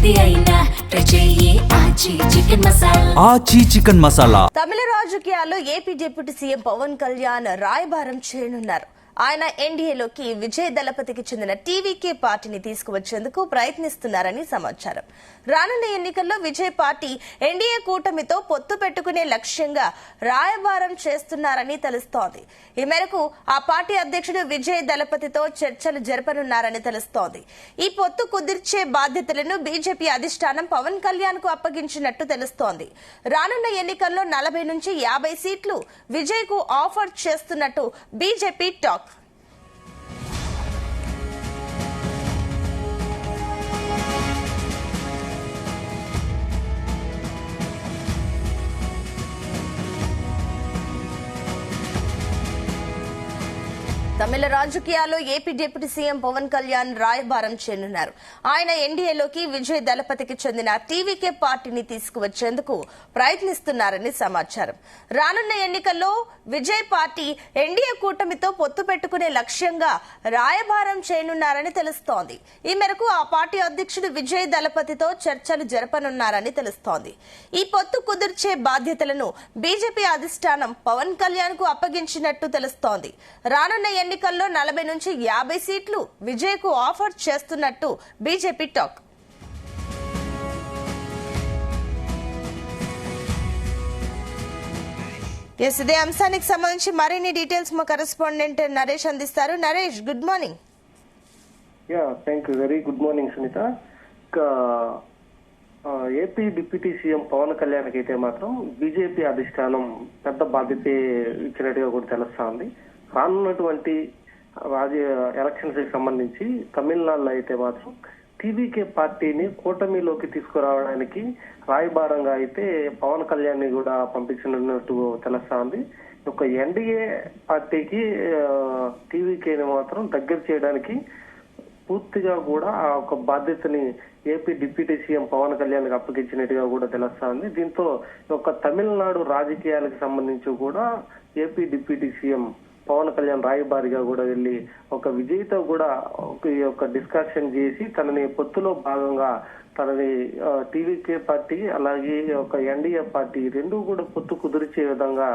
ఏది అయినా ట్రై చెయ్యి ఆచి చికెన్ మసాలా. ఆచి చికెన్ మసాలా. తమిళ రాజకీయాల్లో AP deputy CM Pawan Kalyan రాయబారం చేయనున్నారు. ఆయన ఎన్డీఏలోకి విజయ్ దళపతికి చెందిన టీవీకే పార్టీని తీసుకువచ్చేందుకు ప్రయత్నిస్తున్నారని సమాచారం. రానున్న ఎన్నికల్లో విజయ్ పార్టీ ఎన్డీఏ కూటమితో పొత్తు పెట్టుకునే లక్ష్యంగా రాయబారం చేస్తున్నారని తెలుస్తోంది. ఈ మేరకు ఆ పార్టీ అధ్యక్షుడు విజయ్ దళపతితో చర్చలు జరపనున్నారని తెలుస్తోంది. ఈ పొత్తు కుదిర్చే బాధ్యతలను బీజేపీ అధిష్టానం పవన్ కళ్యాణ్ కు అప్పగించినట్టు తెలుస్తోంది. రానున్న ఎన్నికల్లో 40 నుంచి 50 సీట్లు విజయ్ కు ఆఫర్ చేస్తున్నట్టు బీజేపీ టాక్. తమిళ రాజకీయాల్లో AP deputy CM Pawan Kalyan రాయబారం చేయనున్నారు. ఆయన ఎన్డీఏలోకి విజయ్ దళపతికి చెందిన టీవీకే పార్టీని తీసుకువచ్చేందుకు ప్రయత్నిస్తున్నారని సమాచారం. రానున్న ఎన్నికల్లో విజయ్ పార్టీ ఎన్డీఏ కూటమితో పొత్తు పెట్టుకునే లక్ష్యంగా రాయబారం చేయనున్నారని తెలుస్తోంది. ఈ మేరకు ఆ పార్టీ అధ్యక్షుడు విజయ్ దళపతితో చర్చలు జరపనున్నారని తెలుస్తోంది. ఈ పొత్తు కుదిర్చే బాధ్యతలను బీజేపీ అధిష్టానం పవన్ కళ్యాణ్ కు అప్పగించినట్టు తెలుస్తోంది. రానున్న ఎన్నికల్లో 40 నుంచి 50 సీట్లు విజయ్ కు ఆఫర్ చేస్తున్నట్టు బీజేపీ టాక్. ఇదే అంశానికి సంబంధించి మరిన్ని డీటెయిల్స్ మా కరెస్పాండెంట్ నరేష్ అందిస్తారు. Naresh, good morning. Thank you. Very good morning Sunitha. AP deputy CM Pawan Kalyan అయితే మాత్రం బీజేపీ అధిష్టానం పెద్ద బాధ్యత ఇచ్చినట్టుగా కూడా తెలుస్తా ఉంది. రానున్నటువంటి ఎలక్షన్స్ కి సంబంధించి తమిళనాడులో అయితే మాత్రం టీవీకే పార్టీని కూటమిలోకి తీసుకురావడానికి రాయబారంగా అయితే పవన్ కళ్యాణ్ ని కూడా పంపించినట్టు తెలుస్తా ఉంది. ఒక ఎన్డీఏ పార్టీకి టీవీకేని మాత్రం దగ్గర చేయడానికి పూర్తిగా కూడా ఆ ఒక బాధ్యతని AP deputy CM Pawan Kalyan కి అప్పగించినట్టుగా కూడా తెలుస్తా ఉంది. దీంతో ఒక తమిళనాడు రాజకీయాలకు సంబంధించి కూడా AP deputy CM Pawan Kalyan రాయబారిగా కూడా వెళ్లి ఒక విజయ్తో కూడా ఒక డిస్కషన్ చేసి తనని పొత్తులో భాగంగా తనని టీవీకే పార్టీ అలాగే ఒక ఎన్డీఏ పార్టీ రెండు కూడా పొత్తు కుదిర్చే విధంగా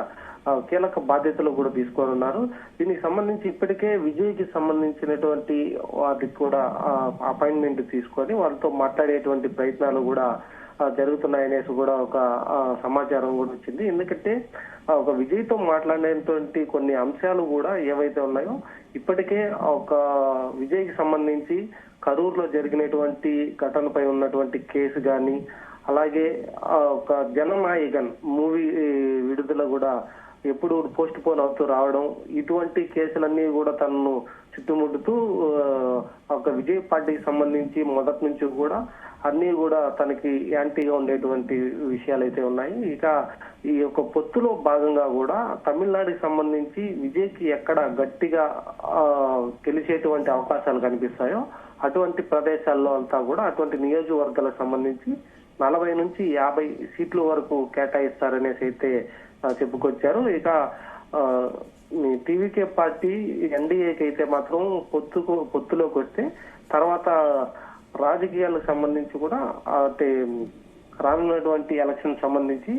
కీలక బాధ్యతలు కూడా తీసుకోనున్నారు. దీనికి సంబంధించి ఇప్పటికే విజయ్ కి సంబంధించినటువంటి వాటికి కూడా అపాయింట్మెంట్ తీసుకొని వాళ్ళతో మాట్లాడేటువంటి ప్రయత్నాలు కూడా జరుగుతున్నాయనేసి కూడా ఒక సమాచారం కూడా వచ్చింది. ఎందుకంటే ఒక విజయ్ తో మాట్లాడినటువంటి కొన్ని అంశాలు కూడా ఏవైతే ఉన్నాయో ఇప్పటికే ఒక విజయ్ కి సంబంధించి కరూరులో జరిగినటువంటి ఘటనపై ఉన్నటువంటి కేసు గాని అలాగే ఒక జననాయకన్ మూవీ విడుదల కూడా ఎప్పుడు పోస్ట్ పోన్ అవుతూ రావడం ఇటువంటి కేసులన్నీ కూడా తనను చుట్టుముడుతూ ఒక విజయ్ పార్టీకి సంబంధించి మొదటి నుంచి కూడా అన్ని కూడా తనకి యాంటీగా ఉండేటువంటి విషయాలు అయితే ఉన్నాయి. ఇక ఈ యొక్క పొత్తులో భాగంగా కూడా తమిళనాడుకి సంబంధించి విజయ్కి ఎక్కడ గట్టిగా గెలిచేటువంటి అవకాశాలు కనిపిస్తాయో అటువంటి ప్రదేశాల్లో అంతా కూడా అటువంటి నియోజకవర్గాలకు సంబంధించి 40 నుంచి 50 సీట్ల వరకు కేటాయిస్తారనేసి అయితే చెప్పుకొచ్చారు. ఇక టీవీకే పార్టీ ఎన్డీఏకి అయితే మాత్రం పొత్తులోకి వస్తే తర్వాత రాజకీయాలకు సంబంధించి కూడా అంటే రానున్నటువంటి ఎలక్షన్ సంబంధించి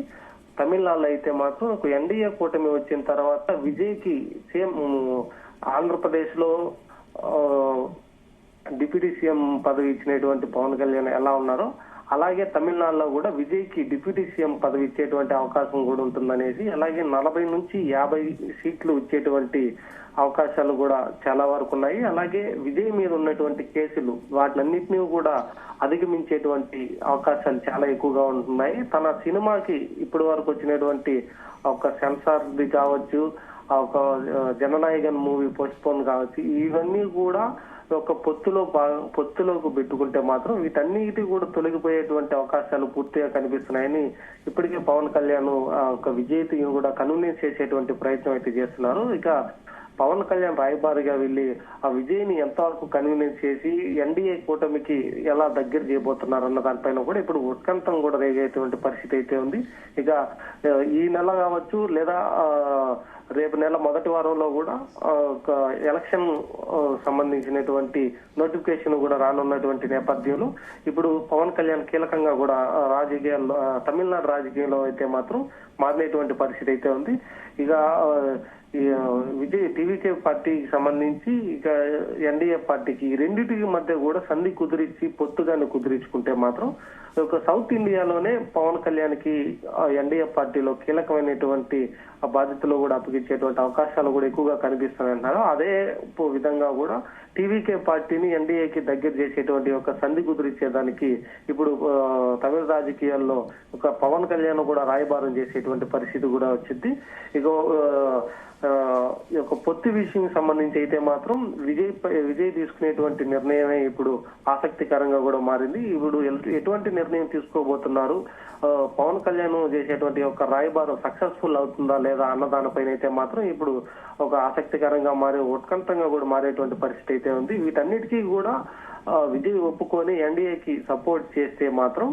తమిళనాడులో అయితే మాత్రం ఒక ఎన్డీఏ కూటమి వచ్చిన తర్వాత విజయ్ కి సేమ్ ఆంధ్రప్రదేశ్ లో డిప్యూటీ సీఎం పదవి ఇచ్చినటువంటి పవన్ కళ్యాణ్ ఎలా ఉన్నారో అలాగే తమిళనాడులో కూడా విజయ్ కి డిప్యూటీ సీఎం పదవి ఇచ్చేటువంటి అవకాశం కూడా ఉంటుందనేసి అలాగే 40 నుంచి 50 సీట్లు ఇచ్చేటువంటి అవకాశాలు కూడా చాలా వరకు ఉన్నాయి. అలాగే విజయ్ మీద ఉన్నటువంటి కేసులు వాటినన్నింటినీ కూడా అధిగమించేటువంటి అవకాశాలు చాలా ఎక్కువగా ఉంటున్నాయి. తన సినిమాకి ఇప్పటి వరకు వచ్చినటువంటి ఒక సెన్సార్ది కావచ్చు, ఒక జననాయకన్ మూవీ పోస్ట్ పోన్ కావచ్చు, ఇవన్నీ కూడా ఒక పొత్తులోకి పెట్టుకుంటే మాత్రం వీటన్నిటి కూడా తొలగిపోయేటువంటి అవకాశాలు పూర్తిగా కనిపిస్తున్నాయని ఇప్పటికే పవన్ కళ్యాణ్ ఒక విజయ్ని కూడా కన్విన్స్ చేసేటువంటి ప్రయత్నం అయితే చేస్తున్నారు. ఇక పవన్ కళ్యాణ్ రాయబారిగా వెళ్లి ఆ విజయ్ ని ఎంతవరకు కన్వీనియన్స్ చేసి ఎన్డీఏ కూటమికి ఎలా దగ్గర చేయబోతున్నారు అన్న దానిపైన కూడా ఇప్పుడు ఉత్కంఠం కూడా రేగేటువంటి పరిస్థితి అయితే ఉంది. ఇక ఈ నెల కావచ్చు లేదా రేపు నెల మొదటి వారంలో కూడా ఒక ఎలక్షన్ సంబంధించినటువంటి నోటిఫికేషన్ కూడా రానున్నటువంటి నేపథ్యంలో ఇప్పుడు పవన్ కళ్యాణ్ కీలకంగా కూడా రాజకీయాల్లో తమిళనాడు రాజకీయంలో అయితే మాత్రం మారినటువంటి పరిస్థితి అయితే ఉంది. ఇక విజయ్ టీవీకే పార్టీకి సంబంధించి ఇక ఎన్డీఏ పార్టీకి ఈ రెండింటికి మధ్య కూడా సంధి కుదిరించి పొత్తుగాని కుదిరించుకుంటే మాత్రం ఒక సౌత్ ఇండియాలోనే పవన్ కళ్యాణ్ కి ఎన్డీఏ పార్టీలో కీలకమైనటువంటి బాధ్యతలు కూడా అప్పగించేటువంటి అవకాశాలు కూడా ఎక్కువగా కనిపిస్తాయంటున్నారు. అదే విధంగా కూడా టీవీకే పార్టీని ఎన్డీఏకి దగ్గర చేసేటువంటి ఒక సంధి కుదిరించేదానికి ఇప్పుడు తమిళ రాజకీయాల్లో ఒక పవన్ కళ్యాణ్ కూడా రాయబారం చేసేటువంటి పరిస్థితి కూడా వచ్చింది. ఇక ఒక పొత్తు విషయం సంబంధించి అయితే మాత్రం విజయ్ తీసుకునేటువంటి నిర్ణయమే ఇప్పుడు ఆసక్తికరంగా కూడా మారింది. ఇప్పుడు ఎటువంటి నిర్ణయం తీసుకోబోతున్నారు, పవన్ కళ్యాణ్ చేసేటువంటి ఒక రాయబారం సక్సెస్ఫుల్ అవుతుందా లేదా అన్న దానిపైన అయితే మాత్రం ఇప్పుడు ఒక ఆసక్తికరంగా ఉత్కంఠంగా కూడా మారేటువంటి పరిస్థితి అయితే ఉంది. వీటన్నిటికీ కూడా విజయ్ ఒప్పుకొని ఎన్డీఏకి సపోర్ట్ చేస్తే మాత్రం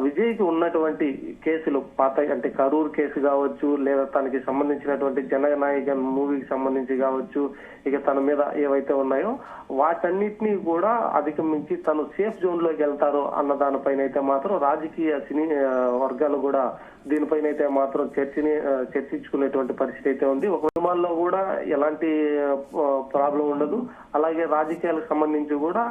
విజయ్ కి ఉన్నటువంటి కేసులు పాత అంటే కరూర్ కేసు కావచ్చు, లేదా తనకి సంబంధించినటువంటి జననాయకన్ మూవీకి సంబంధించి కావచ్చు, ఇక తన మీద ఏవైతే ఉన్నాయో వాటన్నిటినీ కూడా అధిగమించి తను సేఫ్ జోన్ లోకి వెళ్తారు అన్న దానిపైన అయితే మాత్రం రాజకీయ సినీ వర్గాలు కూడా దీనిపైన అయితే మాత్రం చర్చించుకునేటువంటి పరిస్థితి అయితే ఉంది. ఒక సినిమాల్లో కూడా ఎలాంటి ప్రాబ్లం ఉండదు, అలాగే రాజకీయాలకు సంబంధించి కూడా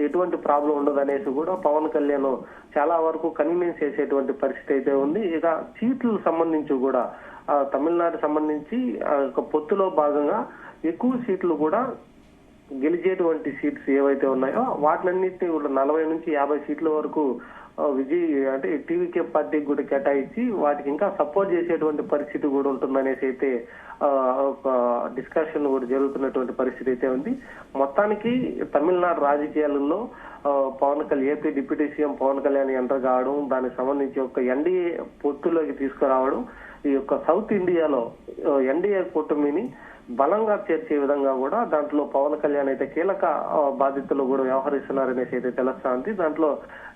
ఎటువంటి ప్రాబ్లం ఉండదు అనేసి కూడా పవన్ కళ్యాణ్ చాలా వరకు కన్వీనియన్స్ చేసేటువంటి పరిస్థితి అయితే ఉంది. ఇక సీట్లకు సంబంధించి కూడా తమిళనాడు సంబంధించి పొత్తులో భాగంగా ఎక్కువ సీట్లు కూడా గెలిచేటువంటి సీట్స్ ఏవైతే ఉన్నాయో వాటినన్నింటినీ కూడా 40 నుంచి 50 సీట్ల వరకు విజయ్ అంటే టీవీకే పార్టీకి కూడా కేటాయించి వాటికి ఇంకా సపోర్ట్ చేసేటువంటి పరిస్థితి కూడా ఉంటుందనేసి అయితే ఒక డిస్కషన్ కూడా జరుగుతున్నటువంటి పరిస్థితి అయితే ఉంది. మొత్తానికి తమిళనాడు రాజకీయాలలో Pawan Kalyan AP deputy CM Pawan Kalyan enter కావడం, దానికి సంబంధించి ఒక ఎన్డీఏ పొత్తులోకి తీసుకురావడం, ఈ యొక్క సౌత్ ఇండియాలో ఎన్డీఏ కూటమిని బలంగా చేర్చే విధంగా కూడా దాంట్లో పవన్ కళ్యాణ్ అయితే కీలక బాధ్యతలు కూడా వ్యవహరిస్తున్నారనేసి అయితే తెలుస్తుంది. దాంట్లో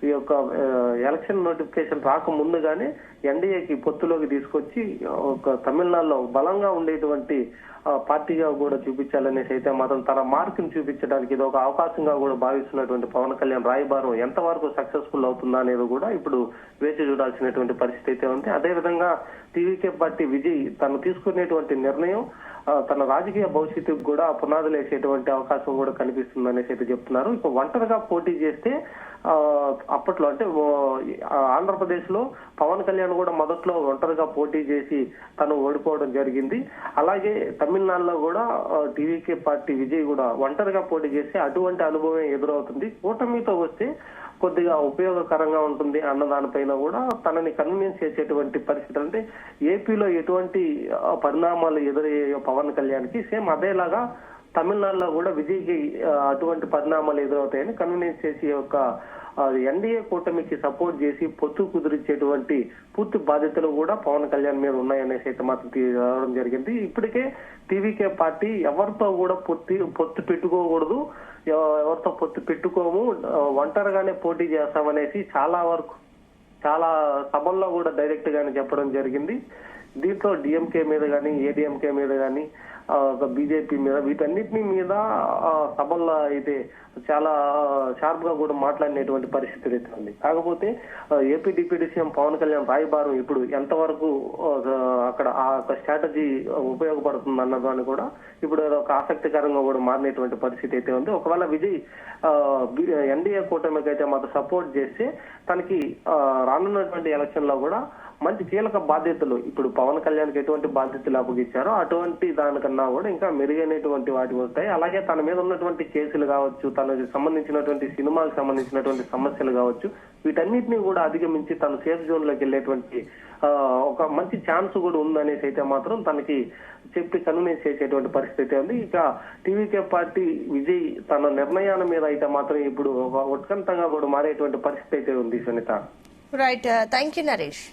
ఈ యొక్క ఎలక్షన్ నోటిఫికేషన్ రాక ముందుగానే ఎన్డీఏకి పొత్తులోకి తీసుకొచ్చి ఒక తమిళనాడులో బలంగా ఉండేటువంటి పార్టీగా కూడా చూపించాలనేసి అయితే మాత్రం తన మార్కుని చూపించడానికి ఇది ఒక అవకాశంగా కూడా భావిస్తున్నటువంటి పవన్ కళ్యాణ్ రాయబారం ఎంతవరకు సక్సెస్ఫుల్ అవుతుందా అనేది కూడా ఇప్పుడు వేచి చూడాల్సినటువంటి పరిస్థితి అయితే ఉంది. అదేవిధంగా టీవీకే పార్టీ విజయ్ తను తీసుకునేటువంటి నిర్ణయం తన రాజకీయ భవిష్యత్తుకు కూడా పునాదులు వేసేటువంటి అవకాశం కూడా కనిపిస్తుంది అనేసి అయితే చెప్తున్నారు. ఇక ఒంటరిగా పోటీ చేస్తే అప్పట్లో అంటే ఆంధ్రప్రదేశ్ లో పవన్ కళ్యాణ్ కూడా మొదట్లో ఒంటరిగా పోటీ చేసి తను ఓడిపోవడం జరిగింది. అలాగే తమిళనాడులో కూడా టీవీకే పార్టీ విజయ్ కూడా ఒంటరిగా పోటీ చేస్తే అటువంటి అనుభవం ఎదురవుతుంది. కూటమితో వస్తే కొద్దిగా ఉపయోగకరంగా ఉంటుంది అన్న దానిపైన కూడా తనని కన్వీనియన్స్ చేసేటువంటి పరిస్థితి. అంటే ఏపీలో ఎటువంటి పరిణామాలు ఎదురయ్యాయో పవన్ కళ్యాణ్ కి సేమ్ అదేలాగా తమిళనాడులో కూడా విజయ్కి అటువంటి పరిణామాలు ఎదురవుతాయని కన్వీనియన్స్ చేసి ఒక ఎన్డీఏ కూటమికి సపోర్ట్ చేసి పొత్తు కుదిరించేటువంటి పూర్తి బాధ్యతలు కూడా పవన్ కళ్యాణ్ మీద ఉన్నాయనేసి అయితే మాత్రం రావడం జరిగింది. ఇప్పటికే టీవీకే పార్టీ ఎవరితో కూడా పొత్తు పెట్టుకోకూడదు, ఎవరితో పొత్తు పెట్టుకోము, ఒంటరిగానే పోటీ చేస్తామనేసి చాలా సభల్లో కూడా డైరెక్ట్ గానే చెప్పడం జరిగింది. దీంట్లో డిఎంకే మీద కానీ ఏడీఎంకే మీద కానీ బీజేపీ మీద వీటన్నిటిని మీద సభల్లో అయితే చాలా షార్ప్ గా కూడా మాట్లాడినటువంటి పరిస్థితి అయితే ఉంది. కాకపోతే AP deputy CM Pawan Kalyan రాయబారం ఇప్పుడు ఎంతవరకు అక్కడ ఆ స్ట్రాటజీ ఉపయోగపడుతుంది అన్నదాన్ని కూడా ఇప్పుడు ఒక ఆసక్తికరంగా కూడా మారినటువంటి పరిస్థితి అయితే ఉంది. ఒకవేళ విజయ్ ఎన్డీఏ కూటమికి అయితే మాత్రం సపోర్ట్ చేస్తే తనకి రానున్నటువంటి ఎలక్షన్ లో కూడా మంచి కీలక బాధ్యతలు ఇప్పుడు పవన్ కళ్యాణ్ కి ఎటువంటి బాధ్యతలు అప్పగించారో అటువంటి దానికన్నా కూడా ఇంకా మెరుగైనటువంటి వాటి వస్తాయి. అలాగే తన మీద ఉన్నటువంటి కేసులు కావచ్చు, తనకి సంబంధించినటువంటి సినిమాలకు సంబంధించినటువంటి సమస్యలు కావచ్చు, వీటన్నిటిని కూడా అధిగమించి తను సేఫ్ జోన్ లోకి వెళ్లేటువంటి ఒక మంచి ఛాన్స్ కూడా ఉందనేసి అయితే మాత్రం తనకి చెప్పి కన్వీనియన్స్ చేసేటువంటి పరిస్థితి ఉంది. ఇక టీవీకే పార్టీ విజయ్ తన నిర్ణయాల మీద అయితే మాత్రం ఇప్పుడు ఒక ఉత్కంఠంగా కూడా మారేటువంటి పరిస్థితి అయితే ఉంది. Sunitha, right, thank you Naresh.